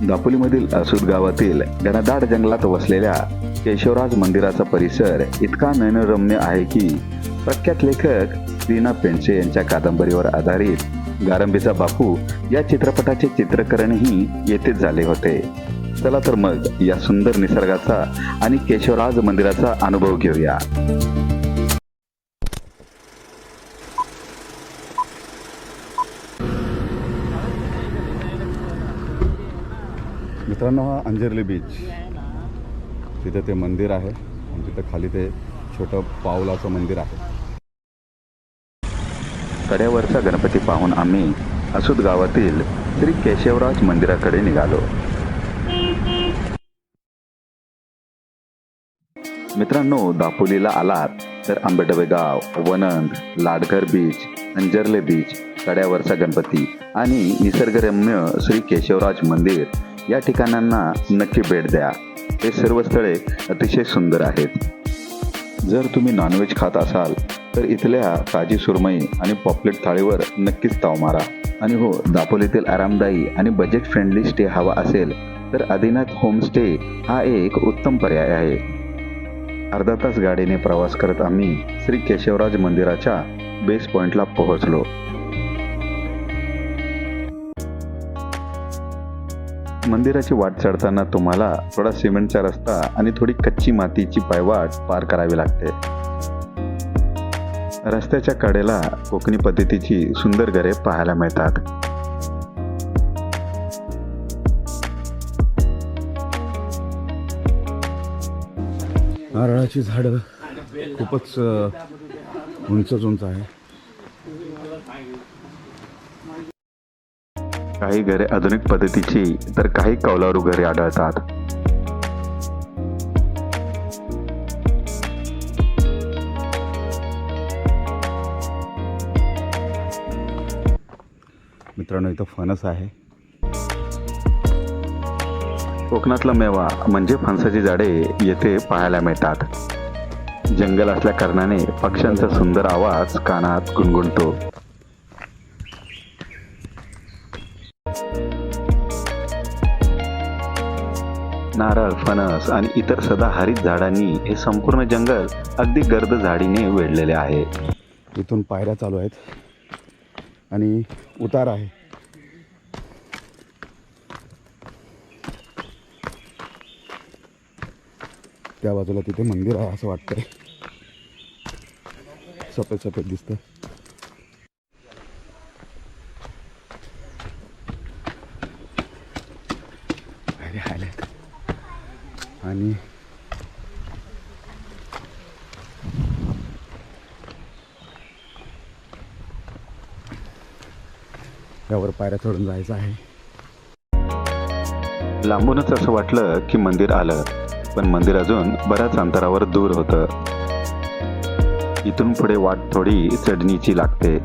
दापोलीमधील असूद गावातील घनदाट जंगलात वसलेल्या केशवराज मंदिराचा परिसर इतका नयनरम्य आहे की प्रख्यात लेखक लीना पेंडसे यांच्या कादंबरीवर आधारित गारंबीचा बापू या चित्रपटाचे चित्रीकरणही येथेच झाले होते. चला तर मग या सुंदर निसर्गाचा आणि केशवराज मंदिराचा अनुभव घेऊया. मित्रांनो, हा अंजर्ली बीच, तिथे ते मंदिर आहे आणि तिथे खाली ते छोटं पावलाचं मंदिर आहे. कड्यावरचा गणपती पाहून आम्ही असूद गावातील श्री केशवराज मंदिराकडे निघालो. मित्रांनो, दापोलीला आलात तर आंबेडवे गाव, वनंद, लाडघर बीच, अंजर्ले बीच, कड्यावरचा गणपती आणि निसर्गरम्य श्री केशवराज मंदिर या ठिकाणांना नक्की भेट द्या. हे सर्व स्थळे अतिशय सुंदर आहेत. जर तुम्ही नॉनव्हेज खात असाल तर इथल्या ताजी सुरमई आणि पॉपलेट थाळीवर नक्कीच ताव मारा. आणि हो, दापोलीतील आरामदायी आणि बजेट फ्रेंडली स्टे हवा असेल तर आदिनाथ होमस्टे हा एक उत्तम पर्याय आहे. अर्धा तास गाडीने प्रवास करत आम्ही श्री केशवराज मंदिराच्या बेस पॉइंटला पोहोचलो. मंदिराची वाट चढताना तुम्हाला थोडा सिमेंटचा रस्ता आणि थोडी कच्ची मातीची पायवाट पार करावी लागते. रस्त्याच्या कडेला कोकणी पद्धतीची सुंदर घरे पाहायला मिळतात. नारळाची झाडं खूपच उंच आहे. काही घरे आधुनिक पद्धतीची तर काही कौलारू घरे आढळतात. मित्रांनो, इथं फणस आहे. कोकणातला मेवा म्हणजे फणसाची झाडे येथे पाहायला मिळतात. जंगल असल्या कारणाने पक्ष्यांचा सुंदर आवाज कानात गुणगुणतो. नारळ, फणस आणि इतर सदाहरित झाडांनी हे संपूर्ण जंगल अगदी गर्द झाडीने वेढलेले आहे. इथून पायऱ्या चालू आहेत आणि उतार आहे. त्या बाजूला तिथे मंदिर आहे असं वाटतंय. सफेद सफेद दिसतं. आणि यावर पायऱ्या चढून जायचं आहे. लांबूनच असं वाटलं की मंदिर आलं, पण मंदिर अजून बऱ्याच अंतरावर दूर होतं. इथून पुढे वाट थोडी चढणीची लागते.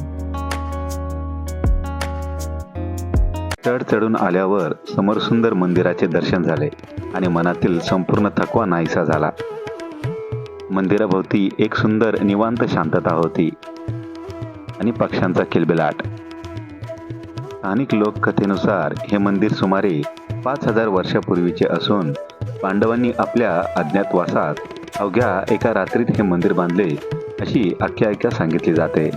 चढ चढून आल्यावर समोर सुंदर मंदिराचे दर्शन झाले आणि मनातील संपूर्ण थकवा नाहीसा झाला. मंदिराभोवती एक सुंदर निवांत शांतता होती आणि पक्ष्यांचा किलबिलाट. स्थानिक लोककथेनुसार हे मंदिर सुमारे 5000 वर्षापूर्वीचे असून पांडवांनी आपल्या अज्ञातवासात अवघ्या एका रात्रीत हे मंदिर बांधले अशी आख्यायिका सांगितली जाते.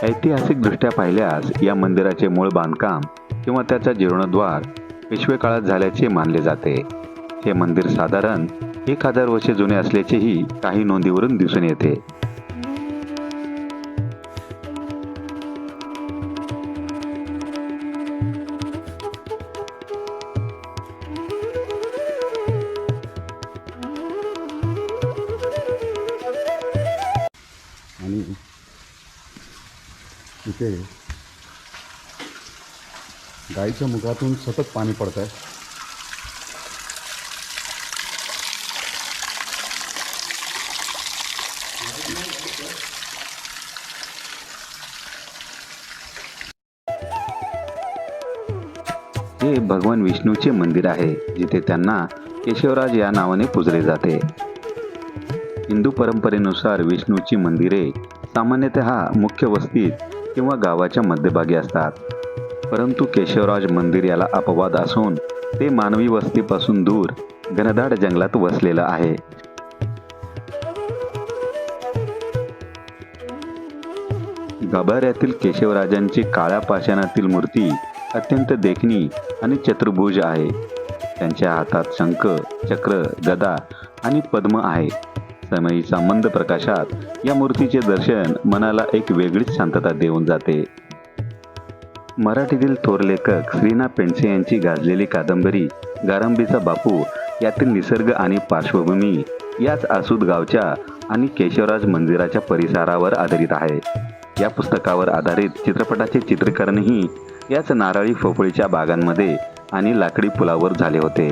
ऐतिहासिकदृष्ट्या पाहिल्यास या मंदिराचे मूळ बांधकाम किंवा त्याचा जीर्णोद्धार पेशवे काळात झाल्याचे मानले जाते. हे मंदिर साधारण 1000 वर्षे जुने असल्याचेही काही नोंदीवरून दिसून येते. आणि इथे गाईच्या मुखातून सतत पाणी पडत आहे. हे भगवान विष्णूचे मंदिर आहे, जिथे त्यांना केशवराज या नावाने पूजले जाते. हिंदू परंपरेनुसार विष्णूची मंदिरे सामान्यतः मुख्य वस्तीत किंवा गावाच्या मध्यभागी असतात. परंतु केशवराज मंदिर याला अपवाद असून ते मानवी वस्तीपासून दूर घनदाट जंगलात वसलेलं आहे. गाभाऱ्यातील केशवराजांची काळ्या पाषाणातील मूर्ती अत्यंत देखणी आणि चतुर्भुज आहे. त्यांच्या हातात शंख, चक्र, गदा आणि पद्म आहे. समयीच्या मंद प्रकाशात या मूर्तीचे दर्शन मनाला एक वेगळीच शांतता देऊन जाते. मराठीतील थोर लेखक श्री ना पेंडसे यांची गाजलेली कादंबरी गारंबीचा बापू यातील निसर्ग आणि पार्श्वभूमी याच आसूद गावच्या आणि केशवराज मंदिराच्या परिसरावर आधारित आहे. या पुस्तकावर आधारित चित्रपटाचे चित्रीकरणही याच नारळी पोफळीच्या बागांमध्ये आणि लाकडी पुलावर झाले होते.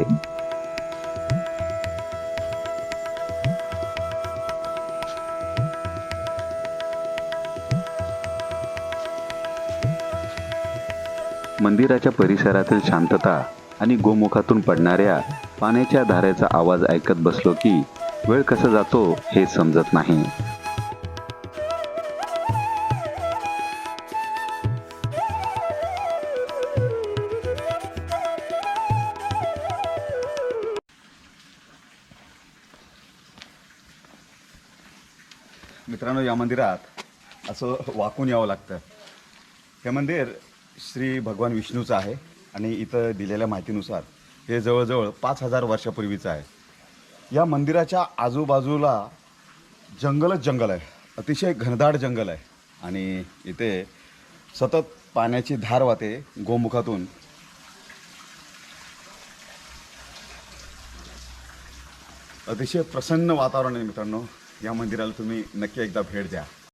मंदिराच्या परिसरातील शांतता आणि गोमुखातून पडणाऱ्या पाण्याच्या धारेचा आवाज ऐकत बसलो की वेळ कसा जातो हे समजत नाही. मित्रांनो, या मंदिरात असं वाकून यावं लागतं. हे मंदिर श्री भगवान विष्णूचं आहे आणि इथं दिलेल्या माहितीनुसार हे जवळजवळ 5000 वर्षापूर्वीचं आहे. या मंदिराच्या आजूबाजूला जंगलच जंगल आहे, अतिशय घनदाट जंगल आहे आणि इथे सतत पाण्याची धार वाहते गोमुखातून. अतिशय प्रसन्न वातावरण आहे मित्रांनो. या मंदिराला तुम्ही नक्की एकदा भेट द्या.